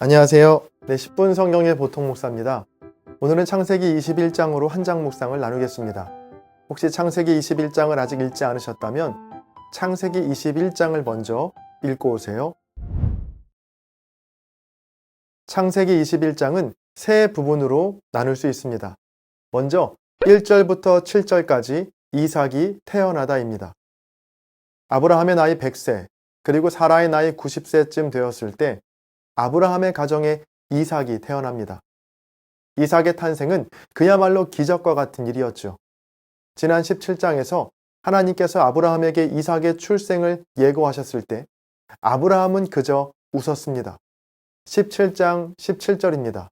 안녕하세요. 10분 성경의 보통 목사입니다. 오늘은 창세기 21장으로 한 장 묵상을 나누겠습니다. 혹시 창세기 21장을 아직 읽지 않으셨다면 창세기 21장을 먼저 읽고 오세요. 창세기 21장은 세 부분으로 나눌 수 있습니다. 먼저 1절부터 7절까지 이삭이 태어나다입니다. 아브라함의 나이 100세, 그리고 사라의 나이 90세쯤 되었을 때 아브라함의 가정에 이삭이 태어납니다. 이삭의 탄생은 그야말로 기적과 같은 일이었죠. 지난 17장에서 하나님께서 아브라함에게 이삭의 출생을 예고하셨을 때 아브라함은 그저 웃었습니다. 17장 17절입니다.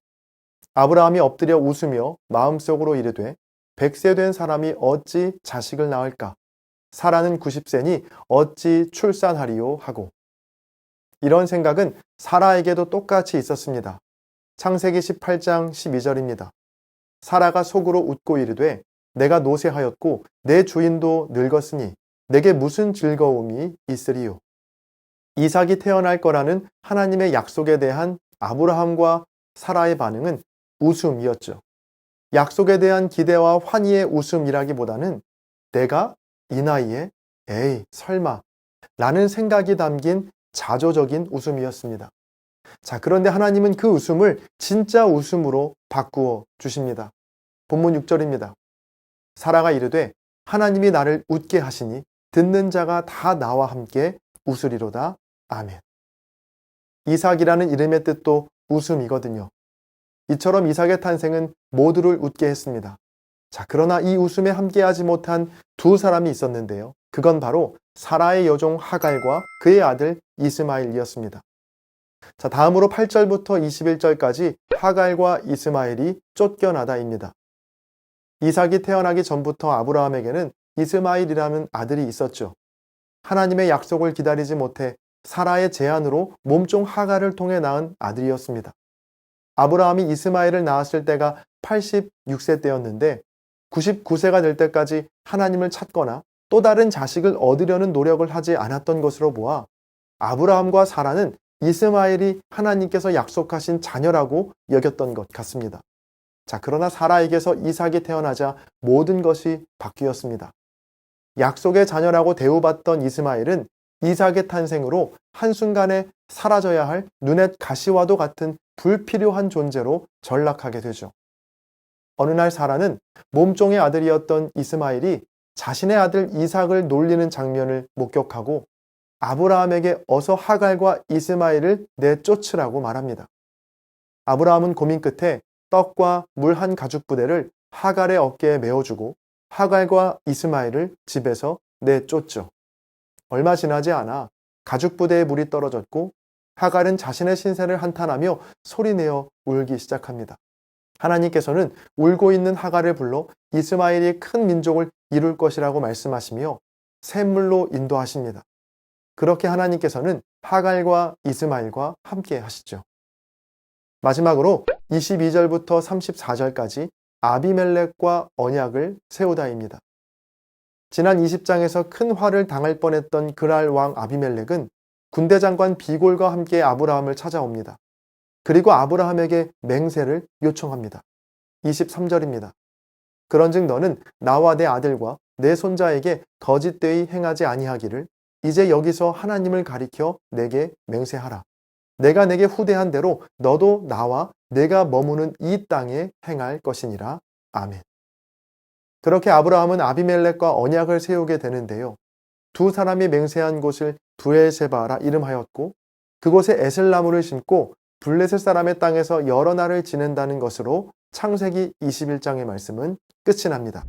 아브라함이 엎드려 웃으며 마음속으로 이르되 100세 된 사람이 어찌 자식을 낳을까? 사라는 90세니 어찌 출산하리요 하고. 이런 생각은 사라에게도 똑같이 있었습니다. 창세기 18장 12절입니다. 사라가 속으로 웃고 이르되 내가 노쇠하였고 내 주인도 늙었으니 내게 무슨 즐거움이 있으리요. 이삭이 태어날 거라는 하나님의 약속에 대한 아브라함과 사라의 반응은 웃음이었죠. 약속에 대한 기대와 환희의 웃음이라기보다는 내가 이 나이에 에이 설마 라는 생각이 담긴 자조적인 웃음이었습니다. 그런데 하나님은 그 웃음을 진짜 웃음으로 바꾸어 주십니다. 본문 6절입니다. 사라가 이르되 하나님이 나를 웃게 하시니 듣는 자가 다 나와 함께 웃으리로다. 아멘. 이삭이라는 이름의 뜻도 웃음이거든요. 이처럼 이삭의 탄생은 모두를 웃게 했습니다. 그러나 이 웃음에 함께하지 못한 두 사람이 있었는데요. 그건 바로 사라의 여종 하갈과 그의 아들 이스마엘이었습니다. 다음으로 8절부터 21절까지 하갈과 이스마엘이 쫓겨나다입니다. 이삭이 태어나기 전부터 아브라함에게는 이스마엘이라는 아들이 있었죠. 하나님의 약속을 기다리지 못해 사라의 제안으로 몸종 하갈을 통해 낳은 아들이었습니다. 아브라함이 이스마엘을 낳았을 때가 86세 때였는데 99세가 될 때까지 하나님을 찾거나 또 다른 자식을 얻으려는 노력을 하지 않았던 것으로 보아 아브라함과 사라는 이스마엘이 하나님께서 약속하신 자녀라고 여겼던 것 같습니다. 그러나 사라에게서 이삭이 태어나자 모든 것이 바뀌었습니다. 약속의 자녀라고 대우받던 이스마엘은 이삭의 탄생으로 한순간에 사라져야 할 눈엣 가시와도 같은 불필요한 존재로 전락하게 되죠. 어느 날 사라는 몸종의 아들이었던 이스마엘이 자신의 아들 이삭을 놀리는 장면을 목격하고 아브라함에게 어서 하갈과 이스마엘을 내쫓으라고 말합니다. 아브라함은 고민 끝에 떡과 물 한 가죽 부대를 하갈의 어깨에 메어주고 하갈과 이스마엘을 집에서 내쫓죠. 얼마 지나지 않아 가죽 부대에 물이 떨어졌고 하갈은 자신의 신세를 한탄하며 소리내어 울기 시작합니다. 하나님께서는 울고 있는 하갈을 불러 이스마엘이 큰 민족을 이룰 것이라고 말씀하시며 샘물로 인도하십니다. 그렇게 하나님께서는 하갈과 이스마엘과 함께 하시죠. 마지막으로 22절부터 34절까지 아비멜렉과 언약을 세우다입니다. 지난 20장에서 큰 화를 당할 뻔했던 그랄 왕 아비멜렉은 군대 장관 비골과 함께 아브라함을 찾아옵니다. 그리고 아브라함에게 맹세를 요청합니다. 23절입니다. 그런즉 너는 나와 내 아들과 내 손자에게 거짓되이 행하지 아니하기를 이제 여기서 하나님을 가리켜 내게 맹세하라. 내가 내게 후대한 대로 너도 나와 내가 머무는 이 땅에 행할 것이니라. 아멘. 그렇게 아브라함은 아비멜렉과 언약을 세우게 되는데요. 두 사람이 맹세한 곳을 브엘세바라 이름하였고 그곳에 에슬나무를 심고 블레셋 사람의 땅에서 여러 날을 지낸다는 것으로 창세기 21장의 말씀은 끝이 납니다.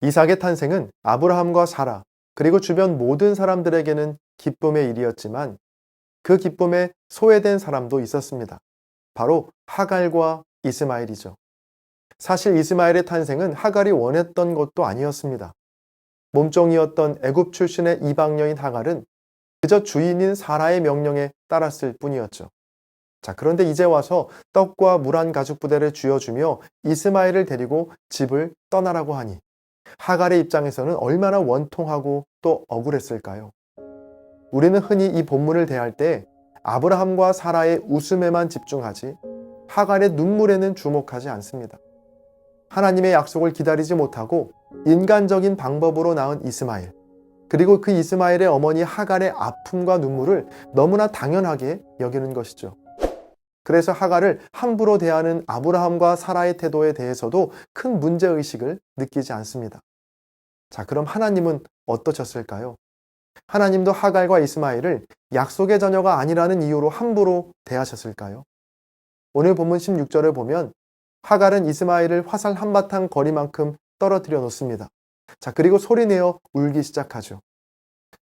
이삭의 탄생은 아브라함과 사라 그리고 주변 모든 사람들에게는 기쁨의 일이었지만 그 기쁨에 소외된 사람도 있었습니다. 바로 하갈과 이스마엘이죠. 사실 이스마엘의 탄생은 하갈이 원했던 것도 아니었습니다. 몸종이었던 애굽 출신의 이방 여인 하갈은 그저 주인인 사라의 명령에 따랐을 뿐이었죠. 그런데 이제 와서 떡과 물 한 가죽 부대를 쥐어주며 이스마엘을 데리고 집을 떠나라고 하니 하갈의 입장에서는 얼마나 원통하고 또 억울했을까요? 우리는 흔히 이 본문을 대할 때 아브라함과 사라의 웃음에만 집중하지 하갈의 눈물에는 주목하지 않습니다. 하나님의 약속을 기다리지 못하고 인간적인 방법으로 낳은 이스마엘, 그리고 그 이스마엘의 어머니 하갈의 아픔과 눈물을 너무나 당연하게 여기는 것이죠. 그래서 하갈을 함부로 대하는 아브라함과 사라의 태도에 대해서도 큰 문제의식을 느끼지 않습니다. 자, 그럼 하나님은 어떠셨을까요? 하나님도 하갈과 이스마엘을 약속의 자녀가 아니라는 이유로 함부로 대하셨을까요? 오늘 본문 16절을 보면 하갈은 이스마엘을 화살 한바탕 거리만큼 떨어뜨려 놓습니다. 자, 그리고 소리내어 울기 시작하죠.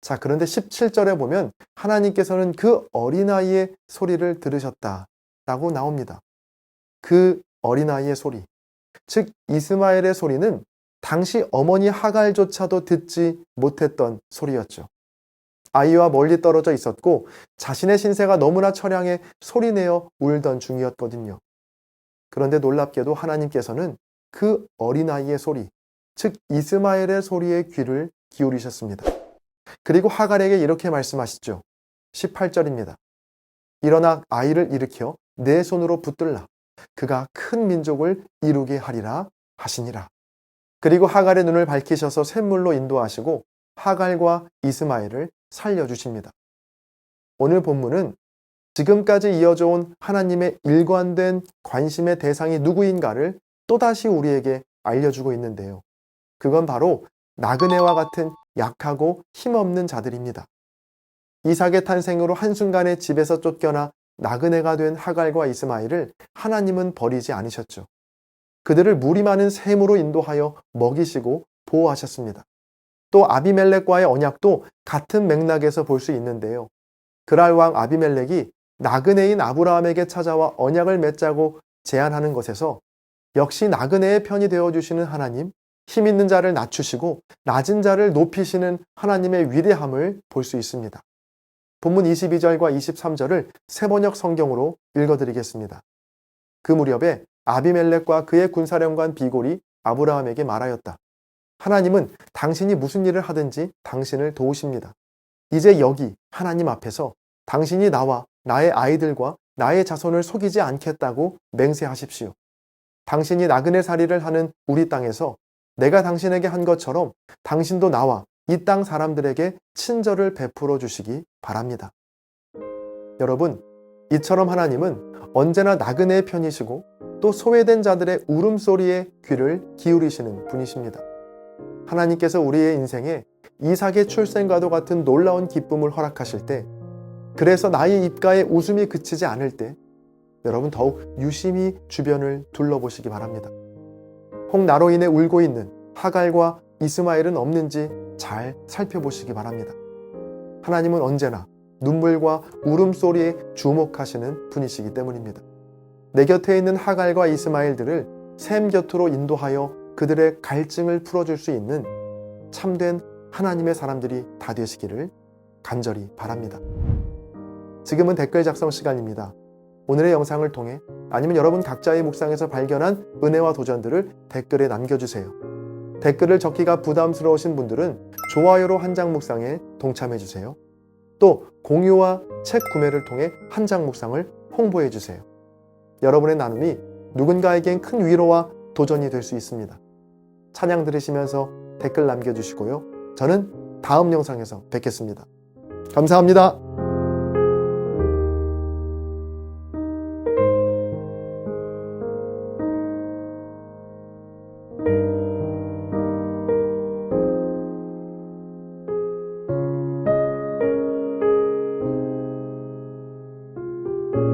자, 그런데 17절에 보면 하나님께서는 그 어린아이의 소리를 들으셨다라고 나옵니다. 그 어린아이의 소리, 즉 이스마엘의 소리는 당시 어머니 하갈조차도 듣지 못했던 소리였죠. 아이와 멀리 떨어져 있었고 자신의 신세가 너무나 처량해 소리내어 울던 중이었거든요. 그런데 놀랍게도 하나님께서는 그 어린아이의 소리, 즉 이스마엘의 소리에 귀를 기울이셨습니다. 그리고 하갈에게 이렇게 말씀하시죠. 18절입니다. 일어나 아이를 일으켜 내 손으로 붙들라. 그가 큰 민족을 이루게 하리라 하시니라. 그리고 하갈의 눈을 밝히셔서 샘물로 인도하시고 하갈과 이스마엘을 살려주십니다. 오늘 본문은 지금까지 이어져 온 하나님의 일관된 관심의 대상이 누구인가를 또다시 우리에게 알려주고 있는데요. 그건 바로 나그네와 같은 약하고 힘없는 자들입니다. 이삭의 탄생으로 한순간에 집에서 쫓겨나 나그네가 된 하갈과 이스마엘을 하나님은 버리지 않으셨죠. 그들을 무리 많은 샘으로 인도하여 먹이시고 보호하셨습니다. 또 아비멜렉과의 언약도 같은 맥락에서 볼 수 있는데요. 그랄 왕 아비멜렉이 나그네인 아브라함에게 찾아와 언약을 맺자고 제안하는 것에서 역시 나그네의 편이 되어주시는 하나님, 힘 있는 자를 낮추시고 낮은 자를 높이시는 하나님의 위대함을 볼 수 있습니다. 본문 22절과 23절을 새번역 성경으로 읽어드리겠습니다. 그 무렵에 아비멜렉과 그의 군사령관 비골이 아브라함에게 말하였다. 하나님은 당신이 무슨 일을 하든지 당신을 도우십니다. 이제 여기 하나님 앞에서 당신이 나와 나의 아이들과 나의 자손을 속이지 않겠다고 맹세하십시오. 당신이 나그네살이를 하는 우리 땅에서 내가 당신에게 한 것처럼 당신도 나와 이 땅 사람들에게 친절을 베풀어 주시기 바랍니다. 여러분, 이처럼 하나님은 언제나 나그네의 편이시고 또 소외된 자들의 울음소리에 귀를 기울이시는 분이십니다. 하나님께서 우리의 인생에 이삭의 출생과도 같은 놀라운 기쁨을 허락하실 때, 그래서 나의 입가에 웃음이 그치지 않을 때 여러분 더욱 유심히 주변을 둘러보시기 바랍니다. 혹 나로 인해 울고 있는 하갈과 이스마엘은 없는지 잘 살펴보시기 바랍니다. 하나님은 언제나 눈물과 울음소리에 주목하시는 분이시기 때문입니다. 내 곁에 있는 하갈과 이스마엘들을 샘 곁으로 인도하여 그들의 갈증을 풀어줄 수 있는 참된 하나님의 사람들이 다 되시기를 간절히 바랍니다. 지금은 댓글 작성 시간입니다. 오늘의 영상을 통해 아니면 여러분 각자의 묵상에서 발견한 은혜와 도전들을 댓글에 남겨주세요. 댓글을 적기가 부담스러우신 분들은 좋아요로 한장 묵상에 동참해주세요. 또 공유와 책 구매를 통해 한장 묵상을 홍보해주세요. 여러분의 나눔이 누군가에겐 큰 위로와 도전이 될 수 있습니다. 찬양 들으시면서 댓글 남겨주시고요. 저는 다음 영상에서 뵙겠습니다. 감사합니다.